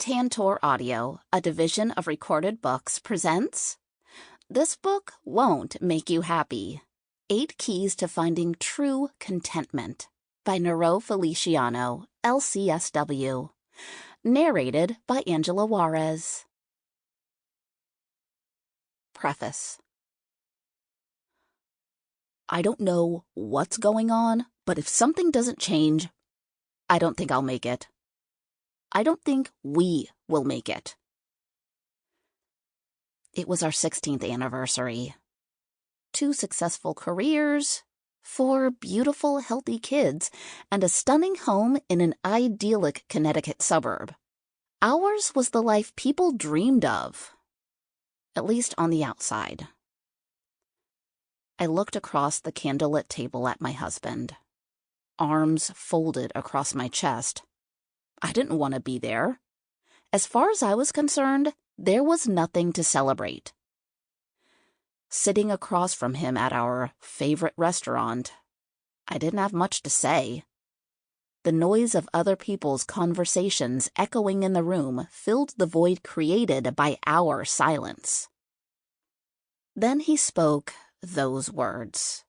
Tantor Audio, a division of Recorded Books, presents This Book Won't Make You Happy. 8 Keys to Finding True Contentment by Niro Feliciano, LCSW. Narrated by Juarez. Preface. I don't know what's going on, but if something doesn't change, I don't think I'll make it. I don't think we will make it. It was our 16th anniversary. 2 successful careers, 4 beautiful, healthy kids, and a stunning home in an idyllic Connecticut suburb. Ours was the life people dreamed of, at least on the outside. I looked across the candlelit table at my husband, arms folded across my chest. I didn't want to be there. As far as I was concerned, there was nothing to celebrate. Sitting across from him at our favorite restaurant, I didn't have much to say. The noise of other people's conversations echoing in the room filled the void created by our silence. Then he spoke those words.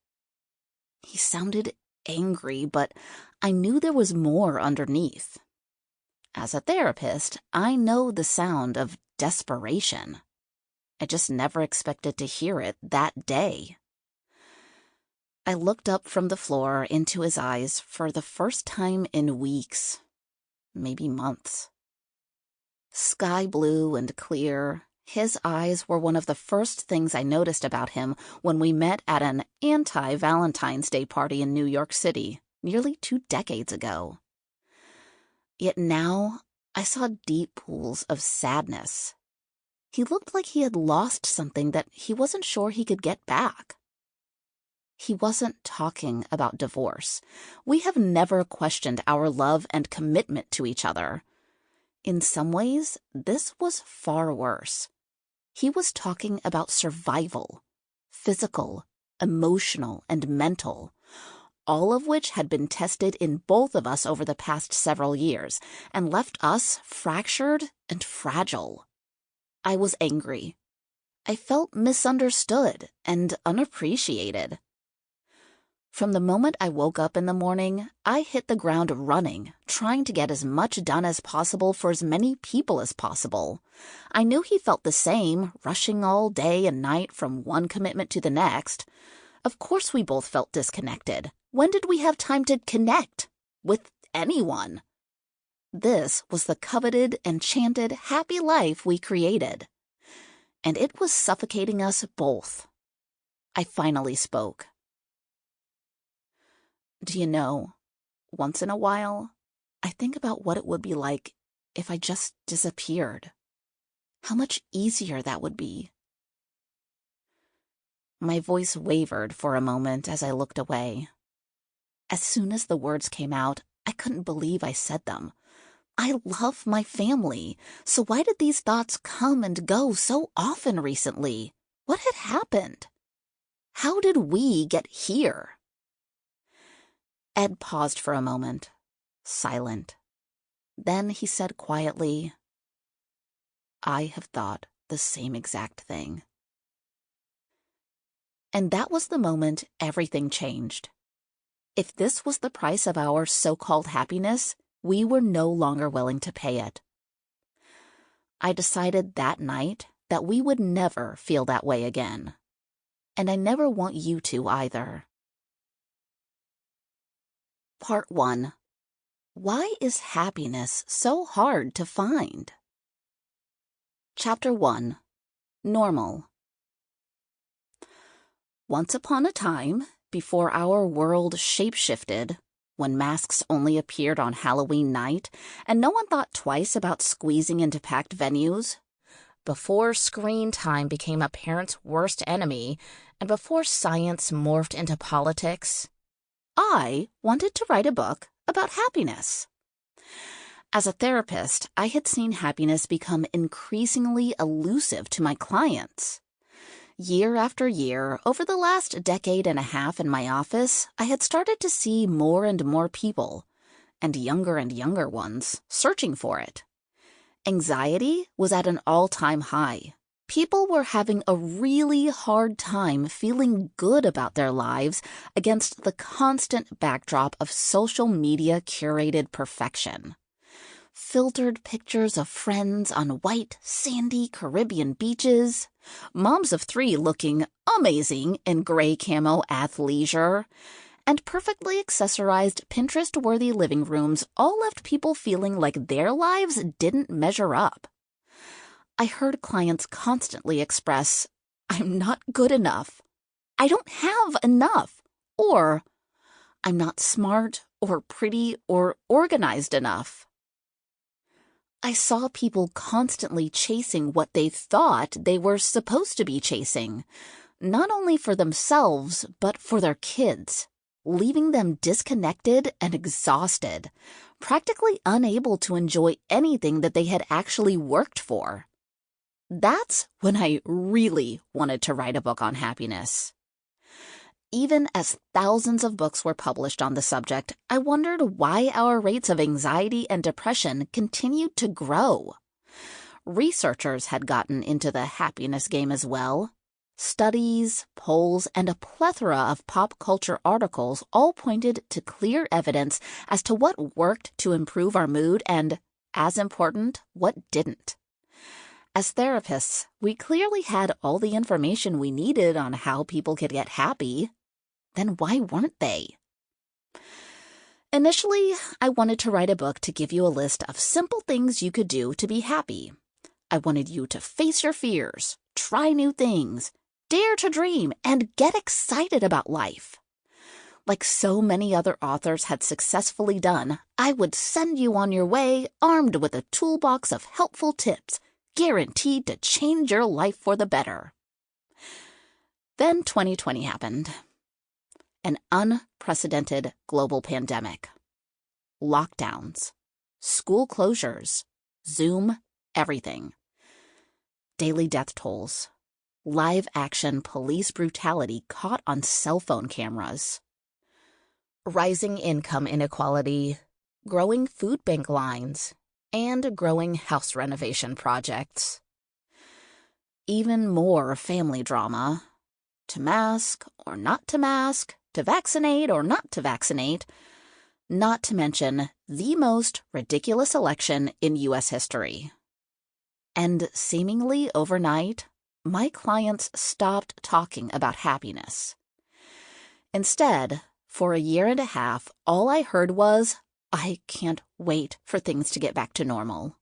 He sounded angry, but I knew there was more underneath. As a therapist, I know the sound of desperation. I just never expected to hear it that day. I looked up from the floor into his eyes for the first time in weeks, maybe months. Sky blue and clear, his eyes were one of the first things I noticed about him when we met at an anti-Valentine's Day party in New York City nearly 2 decades ago. Yet now, I saw deep pools of sadness. He looked like he had lost something that he wasn't sure he could get back. He wasn't talking about divorce. We have never questioned our love and commitment to each other. In some ways, this was far worse. He was talking about survival, physical, emotional, and mental, all of which had been tested in both of us over the past several years and left us fractured and fragile. I was angry. I felt misunderstood and unappreciated. From the moment I woke up in the morning, I hit the ground running, trying to get as much done as possible for as many people as possible. I knew he felt the same, rushing all day and night from one commitment to the next. Of course we both felt disconnected. When did we have time to connect with anyone? This was the coveted, enchanted, happy life we created. And it was suffocating us both. I finally spoke. Do you know, once in a while, I think about what it would be like if I just disappeared. How much easier that would be. My voice wavered for a moment as I looked away. As soon as the words came out, I couldn't believe I said them. I love my family, so why did these thoughts come and go so often recently? What had happened? How did we get here? Ed paused for a moment, silent. Then he said quietly, I have thought the same exact thing. And that was the moment everything changed. If this was the price of our so-called happiness, we were no longer willing to pay it. I decided that night that we would never feel that way again. And I never want you to either. Part 1. Why is happiness so hard to find? Chapter 1. Normal. Once upon a time, before our world shape-shifted, when masks only appeared on Halloween night, and no one thought twice about squeezing into packed venues, before screen time became a parent's worst enemy, and before science morphed into politics, I wanted to write a book about happiness. As a therapist, I had seen happiness become increasingly elusive to my clients. Year after year, over the last decade and a half in my office, I had started to see more and more people, and younger ones, searching for it. Anxiety was at an all-time high. People were having a really hard time feeling good about their lives against the constant backdrop of social media curated perfection. Filtered pictures of friends on white, sandy Caribbean beaches, moms of 3 looking amazing in gray camo athleisure, and perfectly accessorized Pinterest-worthy living rooms all left people feeling like their lives didn't measure up. I heard clients constantly express, "I'm not good enough," "I don't have enough," or "I'm not smart or pretty or organized enough." I saw people constantly chasing what they thought they were supposed to be chasing, not only for themselves, but for their kids, leaving them disconnected and exhausted, practically unable to enjoy anything that they had actually worked for. That's when I really wanted to write a book on happiness. Even as thousands of books were published on the subject, I wondered why our rates of anxiety and depression continued to grow. Researchers had gotten into the happiness game as well. Studies, polls, and a plethora of pop culture articles all pointed to clear evidence as to what worked to improve our mood and, as important, what didn't. As therapists, we clearly had all the information we needed on how people could get happy. Then why weren't they? Initially, I wanted to write a book to give you a list of simple things you could do to be happy. I wanted you to face your fears, try new things, dare to dream, and get excited about life. Like so many other authors had successfully done, I would send you on your way armed with a toolbox of helpful tips, guaranteed to change your life for the better. Then 2020 happened. An unprecedented global pandemic. Lockdowns. School closures. Zoom, everything. Daily death tolls. Live-action police brutality caught on cell phone cameras. Rising income inequality. Growing food bank lines. And growing house renovation projects. Even more family drama. To mask or not to mask, to vaccinate or not to vaccinate, not to mention the most ridiculous election in U.S. history. And seemingly overnight, my clients stopped talking about happiness. Instead, for a year and a half, all I heard was, "I can't wait for things to get back to normal."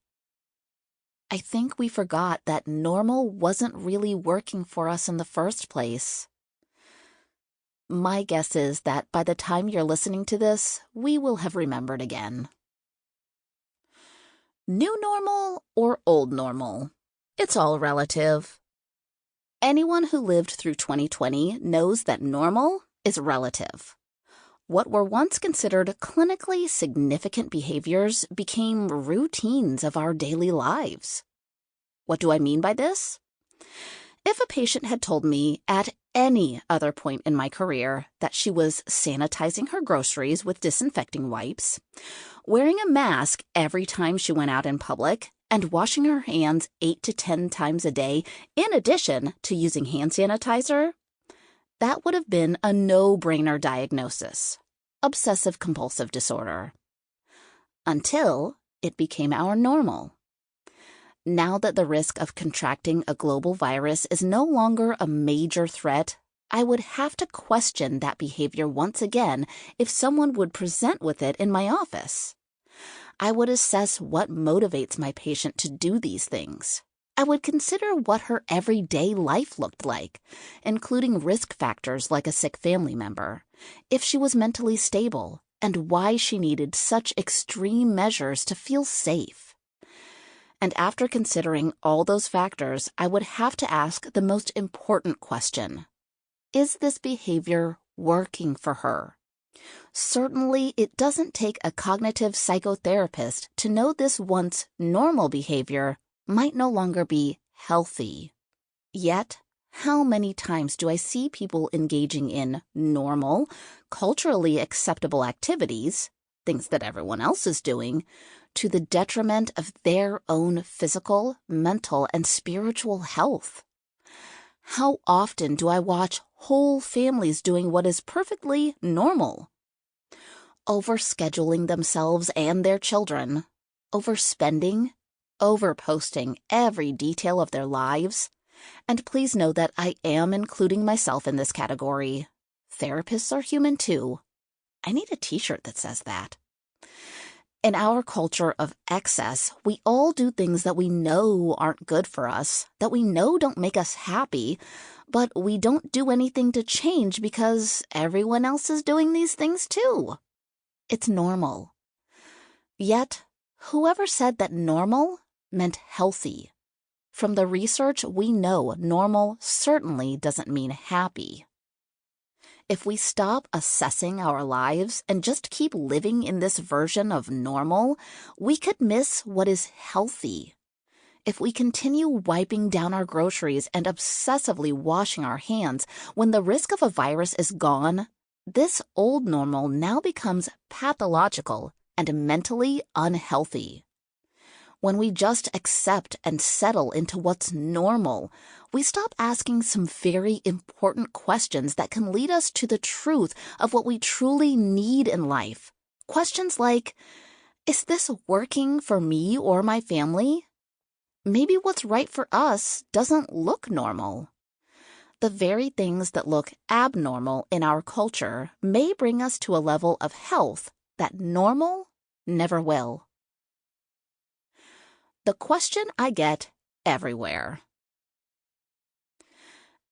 I think we forgot that normal wasn't really working for us in the first place. My guess is that by the time you're listening to this, we will have remembered again. New normal or old normal? It's all relative. Anyone who lived through 2020 knows that normal is relative. What were once considered clinically significant behaviors became routines of our daily lives. What do I mean by this? If a patient had told me at any other point in my career that she was sanitizing her groceries with disinfecting wipes, wearing a mask every time she went out in public, and washing her hands 8 to 10 times a day in addition to using hand sanitizer, that would have been a no-brainer diagnosis: obsessive-compulsive disorder. Until it became our normal. Now that the risk of contracting a global virus is no longer a major threat, I would have to question that behavior once again if someone would present with it in my office. I would assess what motivates my patient to do these things. I would consider what her everyday life looked like, including risk factors like a sick family member, if she was mentally stable, and why she needed such extreme measures to feel safe. And after considering all those factors, I would have to ask the most important question: is this behavior working for her? Certainly, it doesn't take a cognitive psychotherapist to know this once normal behavior might no longer be healthy. Yet, how many times do I see people engaging in normal, culturally acceptable activities, things that everyone else is doing, to the detriment of their own physical, mental, and spiritual health? How often do I watch whole families doing what is perfectly normal? Overscheduling themselves and their children, overspending, overposting every detail of their lives. And please know that I am including myself in this category. Therapists are human too. I need a t-shirt that says that. In our culture of excess, we all do things that we know aren't good for us, that we know don't make us happy, but we don't do anything to change because everyone else is doing these things too. It's normal. Yet, whoever said that normal meant healthy? From the research, we know normal certainly doesn't mean happy. If we stop assessing our lives and just keep living in this version of normal, we could miss what is healthy. If we continue wiping down our groceries and obsessively washing our hands when the risk of a virus is gone, this old normal now becomes pathological and mentally unhealthy. When we just accept and settle into what's normal, we stop asking some very important questions that can lead us to the truth of what we truly need in life. Questions like, is this working for me or my family? Maybe what's right for us doesn't look normal. The very things that look abnormal in our culture may bring us to a level of health that normal never will. The question I get everywhere.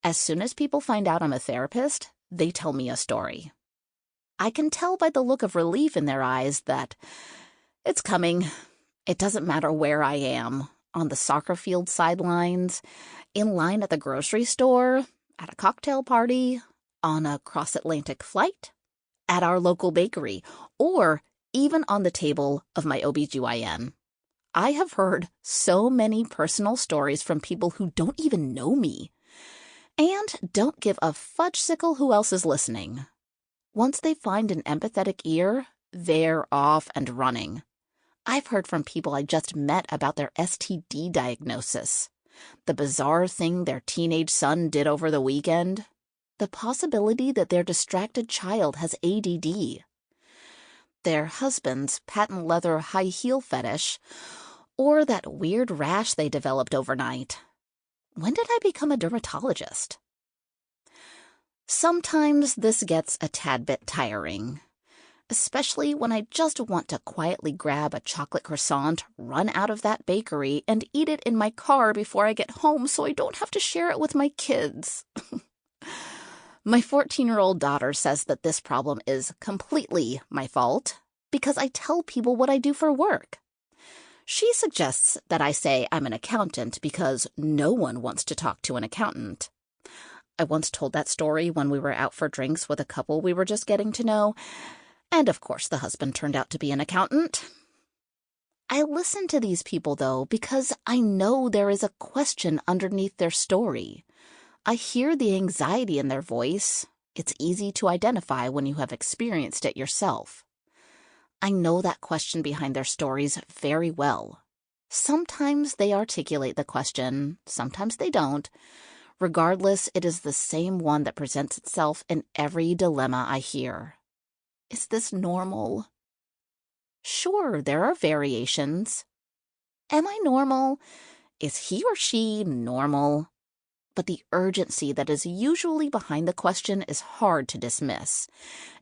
As soon as people find out I'm a therapist, they tell me a story. I can tell by the look of relief in their eyes that it's coming. It doesn't matter where I am, on the soccer field sidelines, in line at the grocery store, at a cocktail party, on a cross-Atlantic flight, at our local bakery, or even on the table of my OBGYN. I have heard so many personal stories from people who don't even know me and don't give a fudgesicle who else is listening. Once they find an empathetic ear, they're off and running. I've heard from people I just met about their STD diagnosis, the bizarre thing their teenage son did over the weekend, the possibility that their distracted child has ADD, their husband's patent leather high heel fetish, or that weird rash they developed overnight. When did I become a dermatologist? Sometimes this gets a tad bit tiring, especially when I just want to quietly grab a chocolate croissant, run out of that bakery, and eat it in my car before I get home so I don't have to share it with my kids. My 14-year-old daughter says that this problem is completely my fault because I tell people what I do for work. She suggests that I say I'm an accountant because no one wants to talk to an accountant. I once told that story when we were out for drinks with a couple we were just getting to know, and of course the husband turned out to be an accountant. I listen to these people, though, because I know there is a question underneath their story. I hear the anxiety in their voice. It's easy to identify when you have experienced it yourself. I know that question behind their stories very well. Sometimes they articulate the question, sometimes they don't. Regardless, it is the same one that presents itself in every dilemma I hear. Is this normal? Sure, there are variations. Am I normal? Is he or she normal? But the urgency that is usually behind the question is hard to dismiss.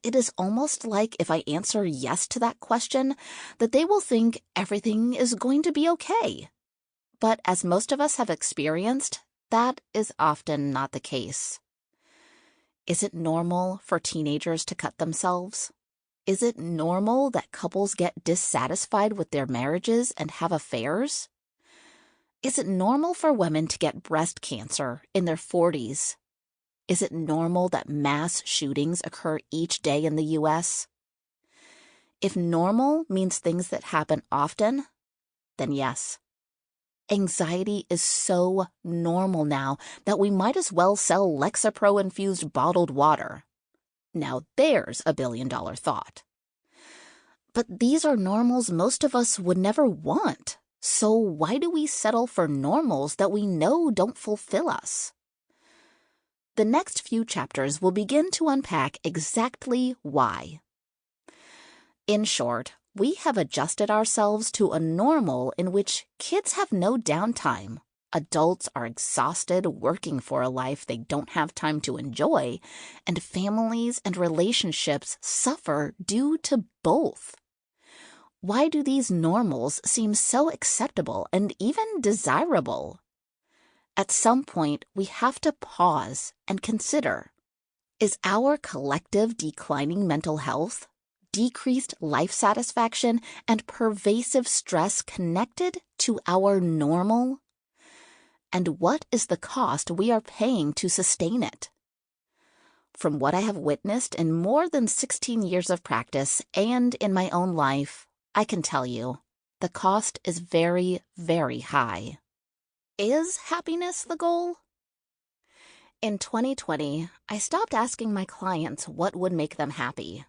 It is almost like if I answer yes to that question, that they will think everything is going to be okay. But as most of us have experienced, that is often not the case. Is it normal for teenagers to cut themselves? Is it normal that couples get dissatisfied with their marriages and have affairs? Is it normal for women to get breast cancer in their 40s? Is it normal that mass shootings occur each day in the U.S.? If normal means things that happen often, then yes. Anxiety is so normal now that we might as well sell Lexapro-infused bottled water. Now there's a billion-dollar thought. But these are normals most of us would never want. So why do we settle for normals that we know don't fulfill us? The next few chapters will begin to unpack exactly why. In short, we have adjusted ourselves to a normal in which kids have no downtime, adults are exhausted working for a life they don't have time to enjoy, and families and relationships suffer due to both. Why do these normals seem so acceptable and even desirable? At some point, we have to pause and consider, is our collective declining mental health, decreased life satisfaction, and pervasive stress connected to our normal? And what is the cost we are paying to sustain it? From what I have witnessed in more than 16 years of practice and in my own life, I can tell you, the cost is very, very high. Is happiness the goal? In 2020, I stopped asking my clients what would make them happy.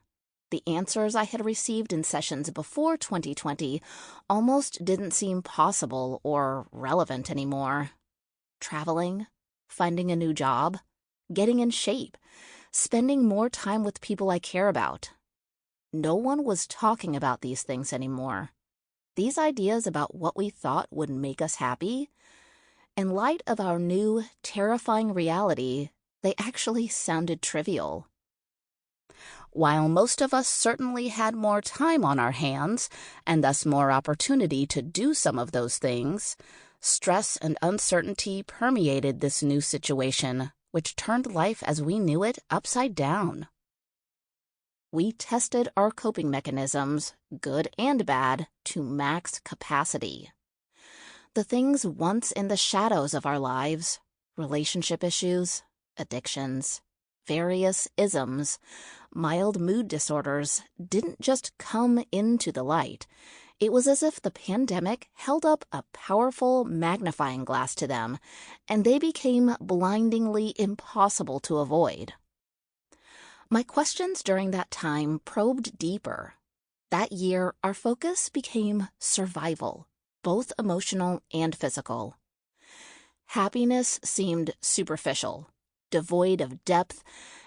The answers I had received in sessions before 2020 almost didn't seem possible or relevant anymore. Traveling, finding a new job, getting in shape, spending more time with people I care about. No one was talking about these things anymore. These ideas about what we thought would make us happy, in light of our new, terrifying reality, they actually sounded trivial. While most of us certainly had more time on our hands, and thus more opportunity to do some of those things, stress and uncertainty permeated this new situation, which turned life as we knew it upside down. We tested our coping mechanisms, good and bad, to max capacity. The things once in the shadows of our lives, relationship issues, addictions, various isms, mild mood disorders, didn't just come into the light. It was as if the pandemic held up a powerful magnifying glass to them, and they became blindingly impossible to avoid. My questions during that time probed deeper. That year, our focus became survival, both emotional and physical. Happiness seemed superficial, devoid of depth,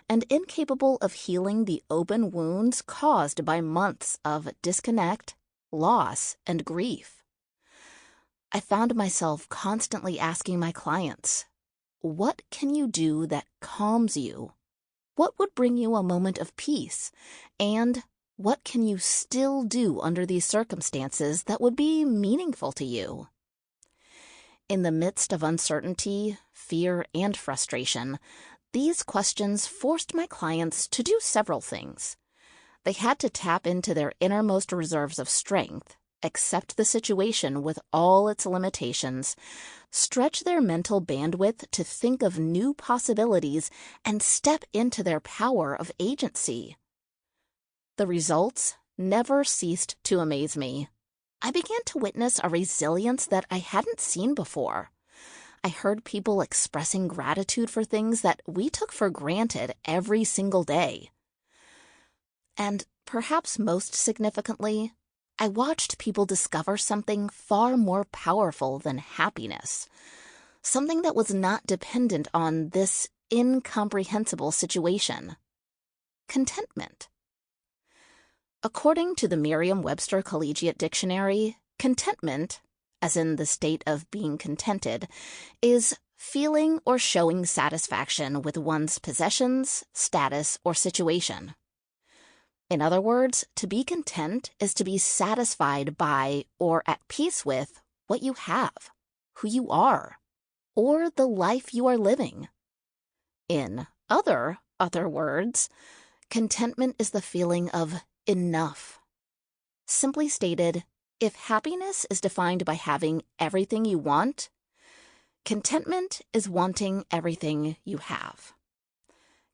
and incapable of healing the open wounds caused by months of disconnect, loss, and grief. I found myself constantly asking my clients, what can you do that calms you? What would bring you a moment of peace? And what can you still do under these circumstances that would be meaningful to you? In the midst of uncertainty, fear, and frustration, these questions forced my clients to do several things. They had to tap into their innermost reserves of strength, accept the situation with all its limitations, stretch their mental bandwidth to think of new possibilities, and step into their power of agency. The results never ceased to amaze me. I began to witness a resilience that I hadn't seen before. I heard people expressing gratitude for things that we took for granted every single day. And perhaps most significantly, I watched people discover something far more powerful than happiness, something that was not dependent on this incomprehensible situation: contentment. According to the Merriam-Webster Collegiate Dictionary, contentment, as in the state of being contented, is feeling or showing satisfaction with one's possessions, status, or situation. In other words, to be content is to be satisfied by or at peace with what you have, who you are, or the life you are living. In other words, contentment is the feeling of enough. Simply stated, if happiness is defined by having everything you want, contentment is wanting everything you have.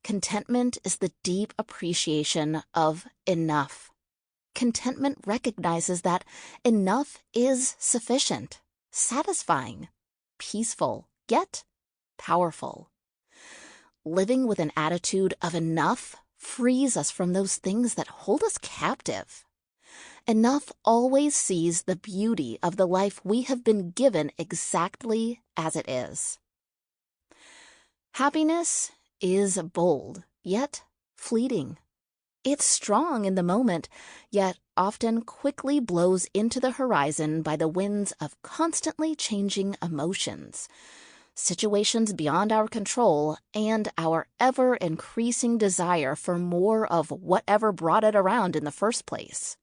Contentment is the deep appreciation of enough. Contentment recognizes that enough is sufficient, satisfying, peaceful, yet powerful. Living with an attitude of enough frees us from those things that hold us captive. Enough always sees the beauty of the life we have been given exactly as it is. Happiness is bold, yet fleeting. It's strong in the moment, yet often quickly blows into the horizon by the winds of constantly changing emotions, situations beyond our control, and our ever-increasing desire for more of whatever brought it around in the first place.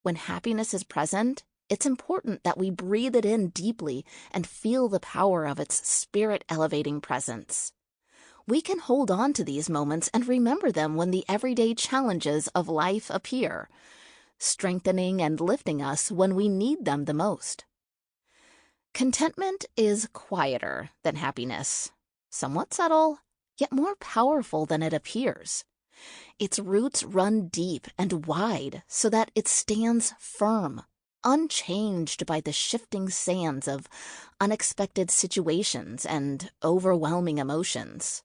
When happiness is present, it's important that we breathe it in deeply and feel the power of its spirit-elevating presence. We can hold on to these moments and remember them when the everyday challenges of life appear, strengthening and lifting us when we need them the most. Contentment is quieter than happiness, somewhat subtle, yet more powerful than it appears. Its roots run deep and wide so that it stands firm, unchanged by the shifting sands of unexpected situations and overwhelming emotions.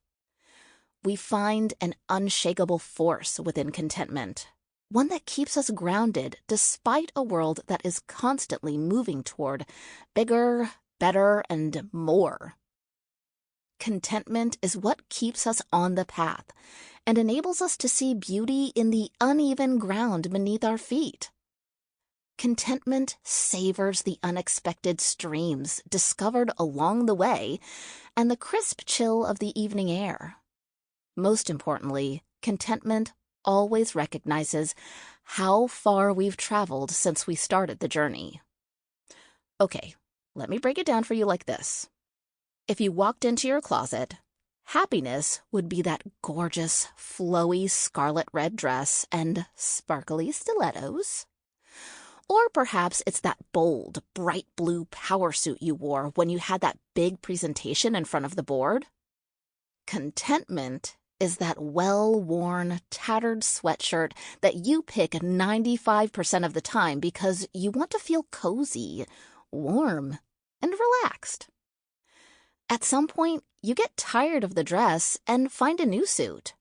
We find an unshakable force within contentment, one that keeps us grounded despite a world that is constantly moving toward bigger, better, and more. Contentment is what keeps us on the path and enables us to see beauty in the uneven ground beneath our feet. Contentment savors the unexpected streams discovered along the way and the crisp chill of the evening air. Most importantly, contentment always recognizes how far we've traveled since we started the journey. Okay, let me break it down for you like this. If you walked into your closet, happiness would be that gorgeous, flowy scarlet red dress and sparkly stilettos. Or perhaps it's that bold, bright blue power suit you wore when you had that big presentation in front of the board. Contentment is that well-worn, tattered sweatshirt that you pick 95% of the time because you want to feel cozy, warm, and relaxed. At some point, you get tired of the dress and find a new suit.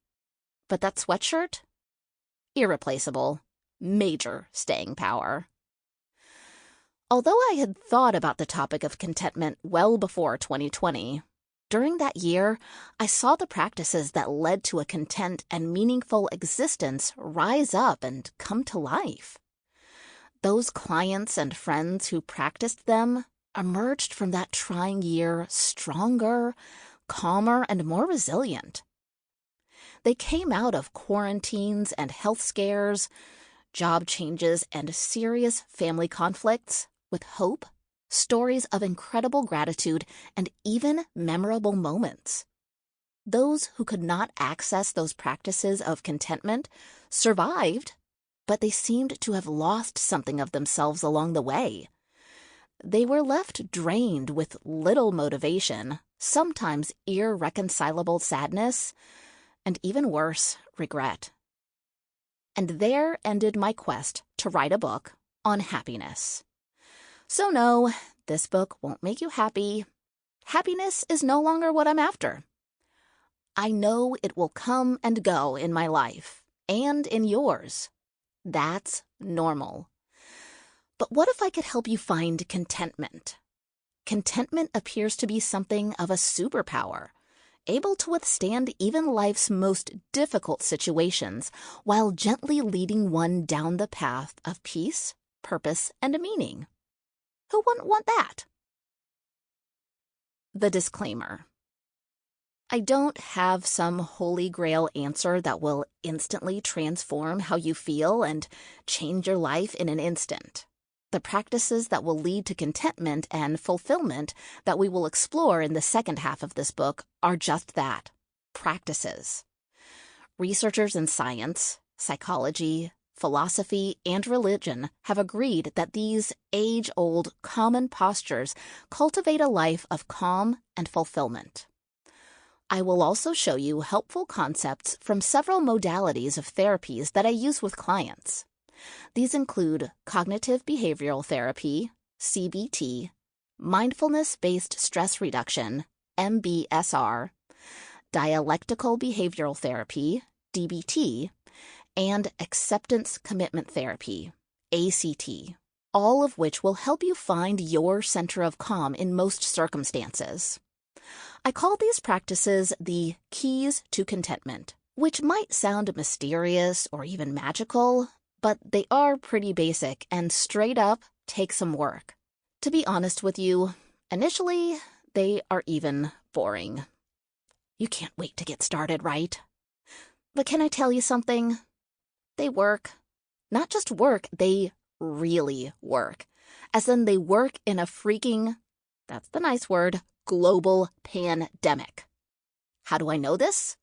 But that sweatshirt? Irreplaceable. Major staying power. Although I had thought about the topic of contentment well before 2020, during that year, I saw the practices that led to a content and meaningful existence rise up and come to life. Those clients and friends who practiced them emerged from that trying year stronger, calmer, and more resilient. They came out of quarantines and health scares, job changes, and serious family conflicts with hope, stories of incredible gratitude, and even memorable moments. Those who could not access those practices of contentment survived, but they seemed to have lost something of themselves along the way. They were left drained with little motivation, sometimes irreconcilable sadness, and even worse, regret. And there ended my quest to write a book on happiness. So no, this book won't make you happy. Happiness is no longer what I'm after. I know it will come and go in my life, and in yours. That's normal. But what if I could help you find contentment? Contentment appears to be something of a superpower, able to withstand even life's most difficult situations while gently leading one down the path of peace, purpose, and meaning. Who wouldn't want that? The disclaimer. I don't have some holy grail answer that will instantly transform how you feel and change your life in an instant. The practices that will lead to contentment and fulfillment that we will explore in the second half of this book are just that, practices. Researchers in science, psychology, philosophy, and religion have agreed that these age-old common postures cultivate a life of calm and fulfillment. I will also show you helpful concepts from several modalities of therapies that I use with clients. These include cognitive behavioral therapy, CBT, mindfulness-based stress reduction, MBSR, dialectical behavioral therapy, DBT, and acceptance commitment therapy, ACT, all of which will help you find your center of calm in most circumstances. I call these practices the keys to contentment, which might sound mysterious or even magical, but they are pretty basic and straight up take some work. To be honest with you, initially, they are even boring. You can't wait to get started, right? But can I tell you something? They work. Not just work, they really work. As in they work in a freaking, that's the nice word, global pandemic. How do I know this?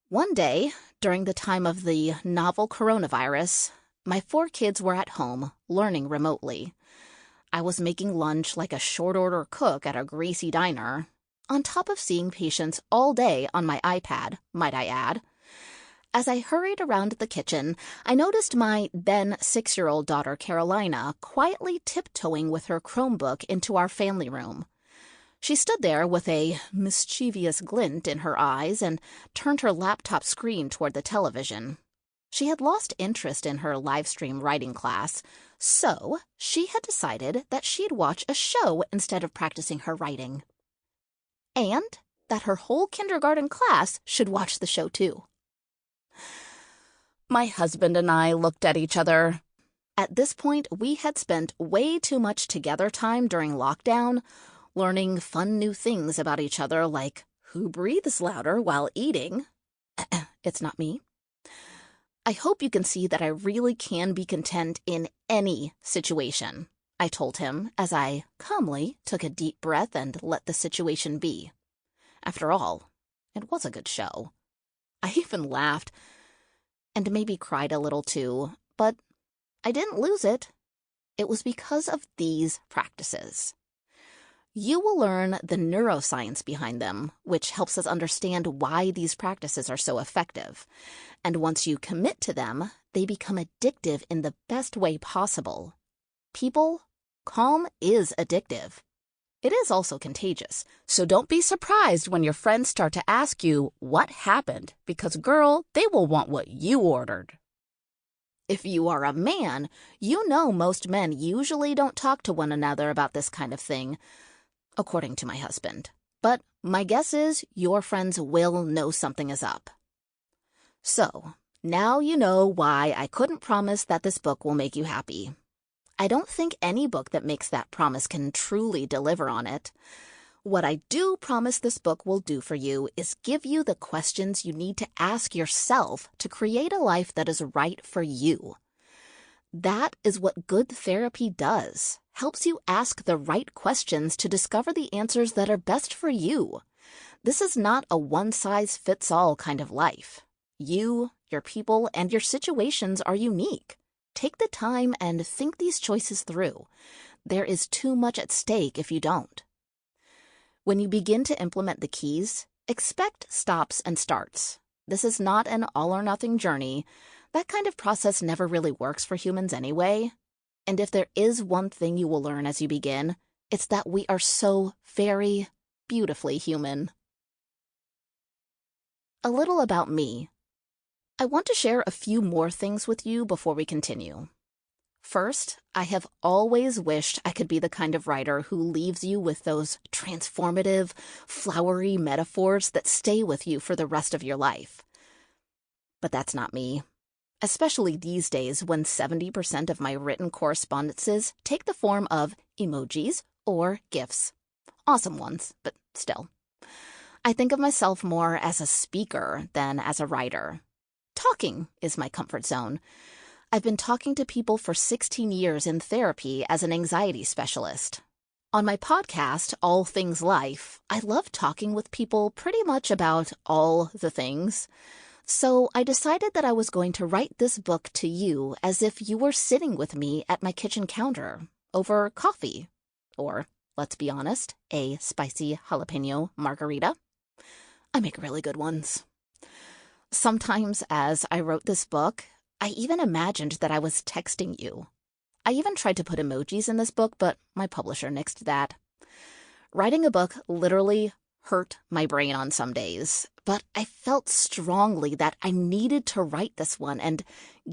One day, during the time of the novel coronavirus, my 4 kids were at home, learning remotely. I was making lunch like a short-order cook at a greasy diner, on top of seeing patients all day on my iPad, might I add. As I hurried around the kitchen, I noticed my then 6-year-old daughter Carolina quietly tiptoeing with her Chromebook into our family room. She stood there with a mischievous glint in her eyes and turned her laptop screen toward the television. She had lost interest in her live stream writing class, so she had decided that she'd watch a show instead of practicing her writing. And that her whole kindergarten class should watch the show too. My husband and I looked at each other. At this point, we had spent way too much together time during lockdown, learning fun new things about each other like who breathes louder while eating. It's not me. I hope you can see that I really can be content in any situation, I told him as I calmly took a deep breath and let the situation be. After all, it was a good show. I even laughed and maybe cried a little too, but I didn't lose it. It was because of these practices. You will learn the neuroscience behind them, which helps us understand why these practices are so effective. And once you commit to them, they become addictive in the best way possible. People, calm is addictive. It is also contagious, so don't be surprised when your friends start to ask you what happened, because girl, they will want what you ordered. If you are a man, you know most men usually don't talk to one another about this kind of thing, according to my husband. But my guess is your friends will know something is up. So, now you know why I couldn't promise that this book will make you happy. I don't think any book that makes that promise can truly deliver on it. What I do promise this book will do for you is give you the questions you need to ask yourself to create a life that is right for you. That is what good therapy does. Helps you ask the right questions to discover the answers that are best for you. This is not a one-size-fits-all kind of life. You, your people, and your situations are unique. Take the time and think these choices through. There is too much at stake if you don't. When you begin to implement the keys, expect stops and starts. This is not an all-or-nothing journey. That kind of process never really works for humans anyway. And if there is one thing you will learn as you begin, it's that we are so very beautifully human. A little about me. I want to share a few more things with you before we continue. First, I have always wished I could be the kind of writer who leaves you with those transformative, flowery metaphors that stay with you for the rest of your life. But that's not me. Especially these days when 70% of my written correspondences take the form of emojis or GIFs. Awesome ones, but still. I think of myself more as a speaker than as a writer. Talking is my comfort zone. I've been talking to people for 16 years in therapy as an anxiety specialist. On my podcast, All Things Life, I love talking with people pretty much about all the things. So I decided that I was going to write this book to you as if you were sitting with me at my kitchen counter over coffee. Or, let's be honest, a spicy jalapeno margarita. I make really good ones. Sometimes as I wrote this book, I even imagined that I was texting you. I even tried to put emojis in this book, but my publisher nixed that. Writing a book literally hurt my brain on some days, but I felt strongly that I needed to write this one and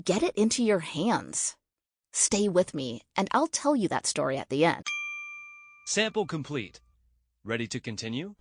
get it into your hands. Stay with me, and I'll tell you that story at the end. Sample complete. Ready to continue?